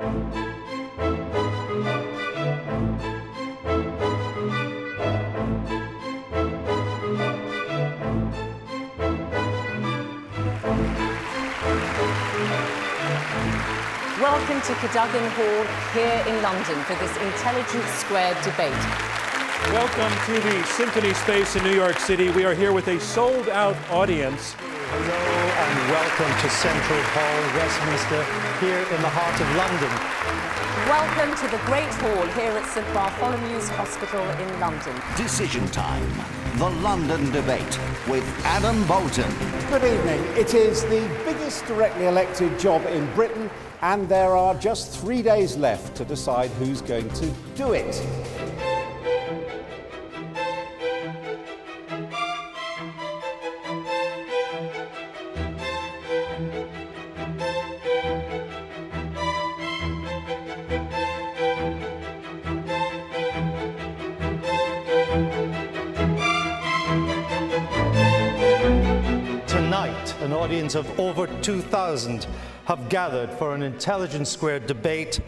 Welcome to Cadogan Hall here in London for this Intelligence Squared debate. Welcome to the Symphony Space in New York City. We are here with a sold-out audience. Hello and welcome to Central Hall, Westminster, here in the heart of London. Welcome to the Great Hall here at St Bartholomew's Hospital in London. Decision time. The London debate with Adam Bolton. Good evening. It is the biggest directly elected job in Britain, and there are just 3 days left to decide who's going to do it. Tonight, an audience of over 2,000 have gathered for an Intelligence Squared debate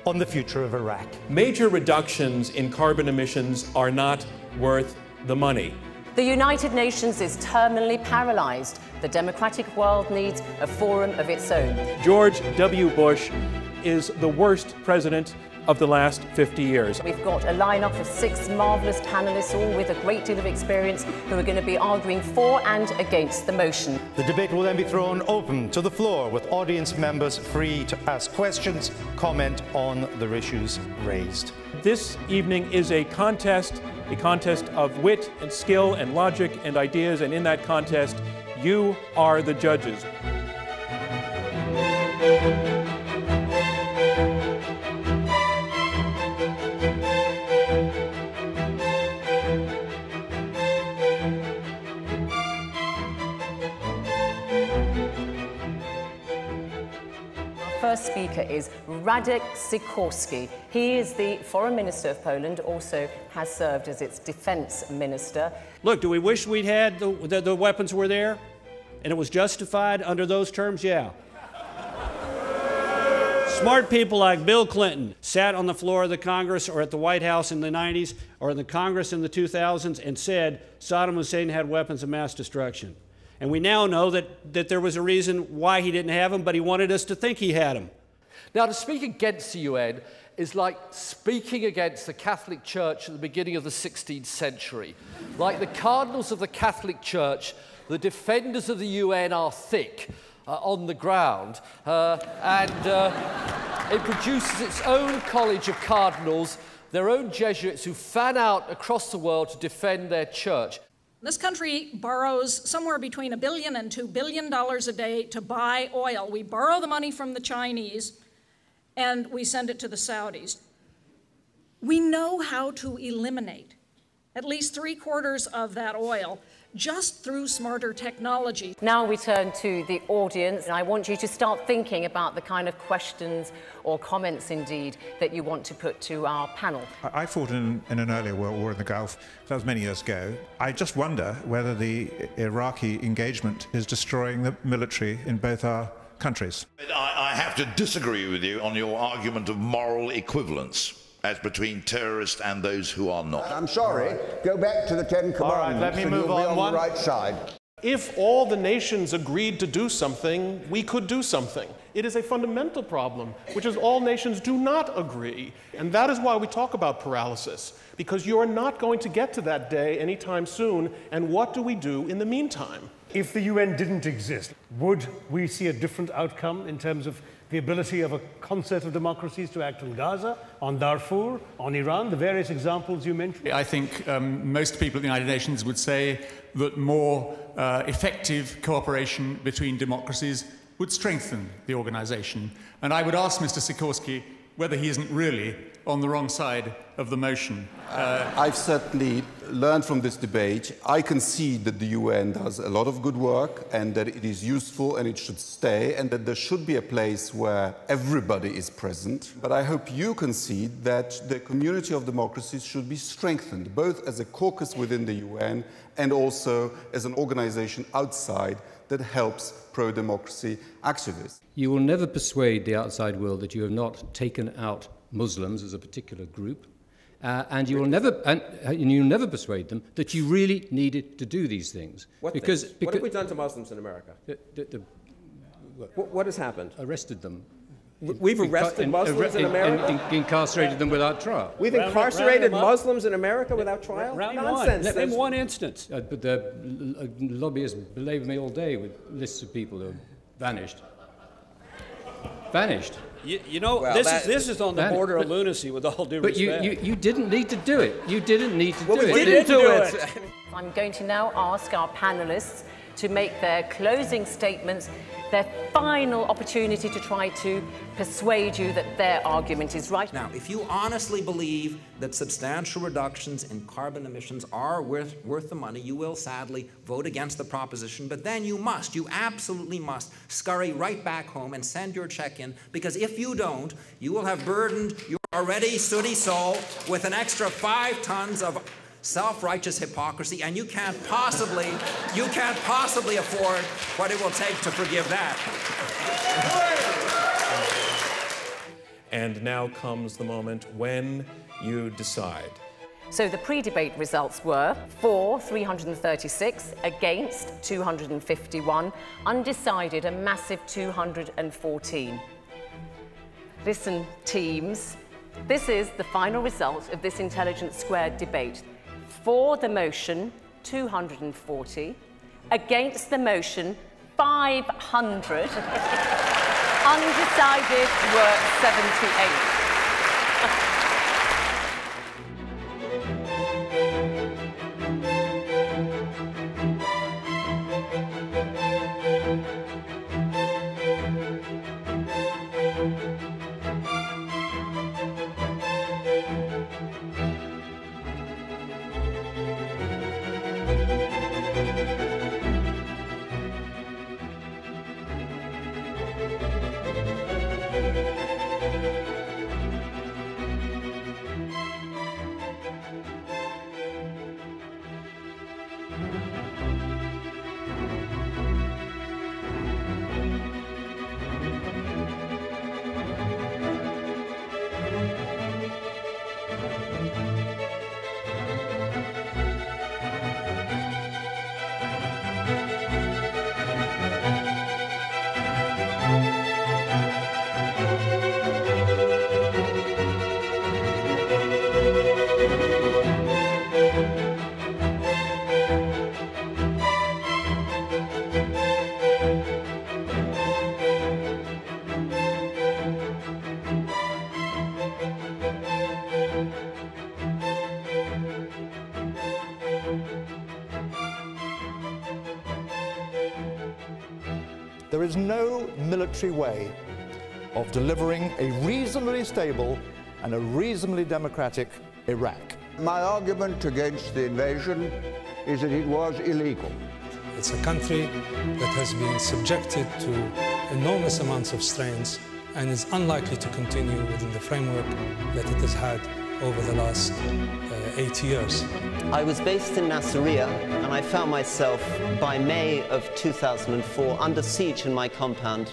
on the future of Iraq. Major reductions in carbon emissions are not worth the money. The United Nations is terminally paralysed. The democratic world needs a forum of its own. George W. Bush is the worst president of the last 50 years. We've got a lineup of 6 marvellous panellists, all with a great deal of experience, who are going to be arguing for and against the motion. The debate will then be thrown open to the floor, with audience members free to ask questions, comment on the issues raised. This evening is a contest of wit and skill and logic and ideas, and in that contest, you are the judges. First speaker is Radek Sikorski. He is the Foreign Minister of Poland, also has served as its Defence Minister. Look, do we wish we'd had the weapons were there and it was justified under those terms? Yeah. Smart people like Bill Clinton sat on the floor of the Congress or at the White House in the 90s or in the Congress in the 2000s and said Saddam Hussein had weapons of mass destruction. And we now know that there was a reason why he didn't have them, but he wanted us to think he had them. Now, to speak against the UN is like speaking against the Catholic Church at the beginning of the 16th century. Like the cardinals of the Catholic Church, the defenders of the UN are thick on the ground, and it produces its own college of cardinals, their own Jesuits who fan out across the world to defend their church. This country borrows somewhere between $1 billion and $2 billion a day to buy oil. We borrow the money from the Chinese and we send it to the Saudis. We know how to eliminate at least 3/4 of that oil just through smarter technology. Now we turn to the audience, and I want you to start thinking about the kind of questions or comments, indeed, that you want to put to our panel. I fought in an earlier world war in the Gulf. That was many years ago. I just wonder whether the Iraqi engagement is destroying the military in both our countries. I have to disagree with you on your argument of moral equivalence as between terrorists and those who are not. I'm sorry. Go back to the Ten Commandments. All right, let me move on the right side. If all the nations agreed to do something, we could do something. It is a fundamental problem, which is all nations do not agree. And that is why we talk about paralysis, because you are not going to get to that day anytime soon. And what do we do in the meantime? If the UN didn't exist, would we see a different outcome in terms of the ability of a concert of democracies to act on Gaza, on Darfur, on Iran, the various examples you mentioned? I think most people at the United Nations would say that more effective cooperation between democracies would strengthen the organization. And I would ask Mr. Sikorski whether he isn't really on the wrong side of the motion. I've certainly learned from this debate. I concede that the UN does a lot of good work and that it is useful and it should stay and that there should be a place where everybody is present. But I hope you concede that the community of democracies should be strengthened, both as a caucus within the UN and also as an organization outside that helps pro-democracy activists. You will never persuade the outside world that you have not taken out Muslims as a particular group, and you'll never persuade them that you really needed to do these things. What have we done to Muslims in America? What has happened? Arrested them. We've arrested Muslims in America? And incarcerated them without trial. We've incarcerated Muslims in America without trial? Nonsense. Name one instance. But the lobbyists belabor me all day with lists of people who have vanished. Vanished. You know, well, this is on the border of lunacy, with all due respect. But you didn't need to do it. You didn't need to do it. We didn't do it. I'm going to now ask our panellists to make their closing statements, their final opportunity to try to persuade you that their argument is right. Now, if you honestly believe that substantial reductions in carbon emissions are worth the money, you will sadly vote against the proposition, but then you absolutely must scurry right back home and send your check in, because if you don't, you will have burdened your already sooty soul with an extra 5 tons of self-righteous hypocrisy, and you can't possibly afford what it will take to forgive that. And now comes the moment when you decide. So the pre-debate results were for 336, against 251, undecided a massive 214. Listen, teams, this is the final result of this Intelligence Squared debate. For the motion, 240. Against the motion, 500. Undecided were 78. There is no military way of delivering a reasonably stable and a reasonably democratic Iraq. My argument against the invasion is that it was illegal. It's a country that has been subjected to enormous amounts of strains and is unlikely to continue within the framework that it has had over the last 8 years. I was based in Nasiriyah, and I found myself, by May of 2004, under siege in my compound,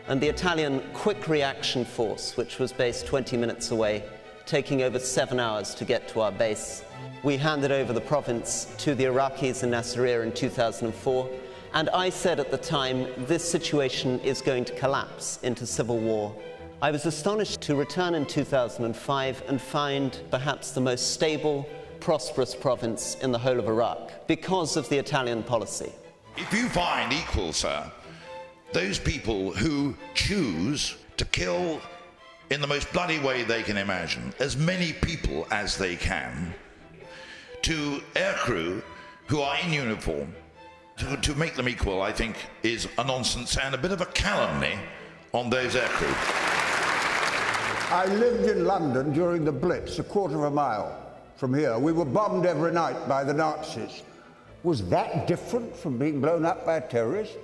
and the Italian Quick Reaction Force, which was based 20 minutes away, taking over 7 hours to get to our base. We handed over the province to the Iraqis in Nasiriyah in 2004, and I said at the time, this situation is going to collapse into civil war. I was astonished to return in 2005 and find perhaps the most stable, prosperous province in the whole of Iraq because of the Italian policy. If you find equal, sir, those people who choose to kill in the most bloody way they can imagine as many people as they can, to aircrew who are in uniform, to make them equal, I think, is a nonsense and a bit of a calumny on those aircrew. I lived in London during the Blitz, a quarter of a mile from here. We were bombed every night by the Nazis. Was that different from being blown up by a terrorist?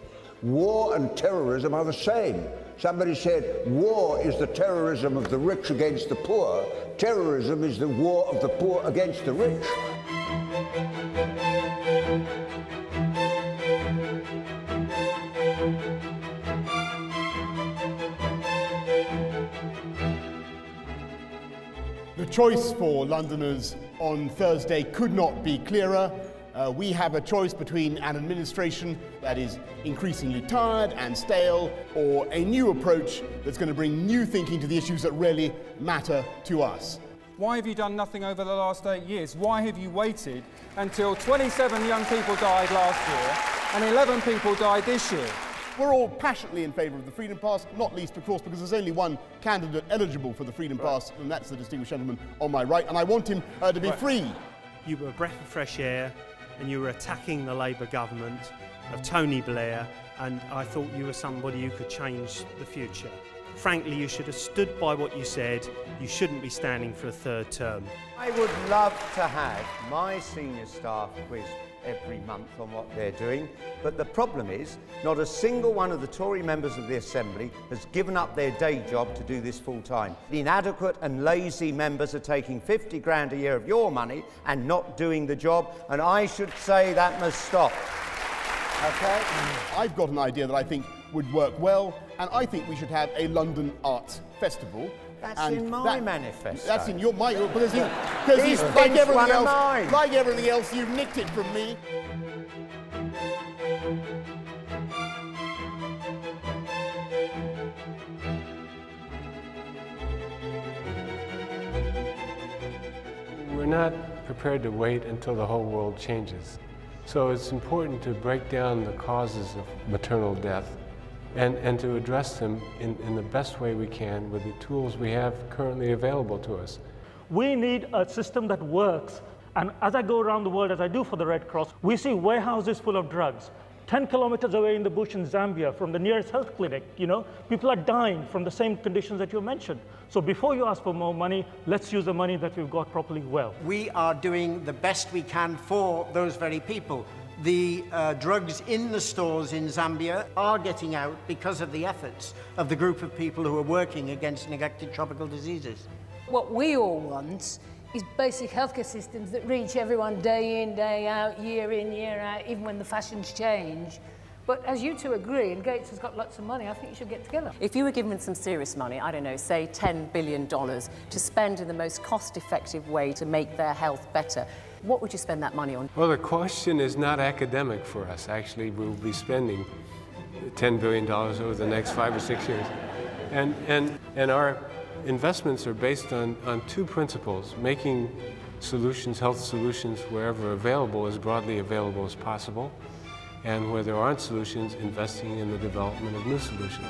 War and terrorism are the same. Somebody said, war is the terrorism of the rich against the poor. Terrorism is the war of the poor against the rich. The choice for Londoners on Thursday could not be clearer. We have a choice between an administration that is increasingly tired and stale, or a new approach that's going to bring new thinking to the issues that really matter to us. Why have you done nothing over the last 8 years? Why have you waited until 27 young people died last year and 11 people died this year? We're all passionately in favour of the Freedom Pass, not least, of course, because there's only one candidate eligible for the Freedom Pass, and that's the distinguished gentleman on my right, and I want him to be free. You were a breath of fresh air, and you were attacking the Labour government of Tony Blair, and I thought you were somebody who could change the future. Frankly, you should have stood by what you said. You shouldn't be standing for a third term. I would love to have my senior staff quiz every month on what they're doing, but the problem is not a single one of the Tory members of the Assembly has given up their day job to do this full time. The inadequate and lazy members are taking 50 grand a year of your money and not doing the job, and I should say that must stop. Okay? I've got an idea that I think would work well, and I think we should have a London Arts Festival. That's in my manifesto. That's in your because These like things everything one of else, mine. like everything else, you've nicked it from me. We're not prepared to wait until the whole world changes. So it's important to break down the causes of maternal death and to address them in the best way we can with the tools we have currently available to us. We need a system that works. And as I go around the world, as I do for the Red Cross, we see warehouses full of drugs. 10 kilometers away in the bush in Zambia from the nearest health clinic, people are dying from the same conditions that you mentioned. So before you ask for more money, let's use the money that we've got properly well. We are doing the best we can for those very people. The drugs in the stores in Zambia are getting out because of the efforts of the group of people who are working against neglected tropical diseases. What we all want is basic healthcare systems that reach everyone day in, day out, year in, year out, even when the fashions change. But as you two agree, and Gates has got lots of money, I think you should get together. If you were given some serious money, I don't know, say $10 billion, to spend in the most cost-effective way to make their health better, what would you spend that money on? Well, the question is not academic for us. Actually, we'll be spending $10 billion over the next 5 or 6 years. And our investments are based on two principles: making solutions, health solutions, wherever available, as broadly available as possible, and where there aren't solutions, investing in the development of new solutions.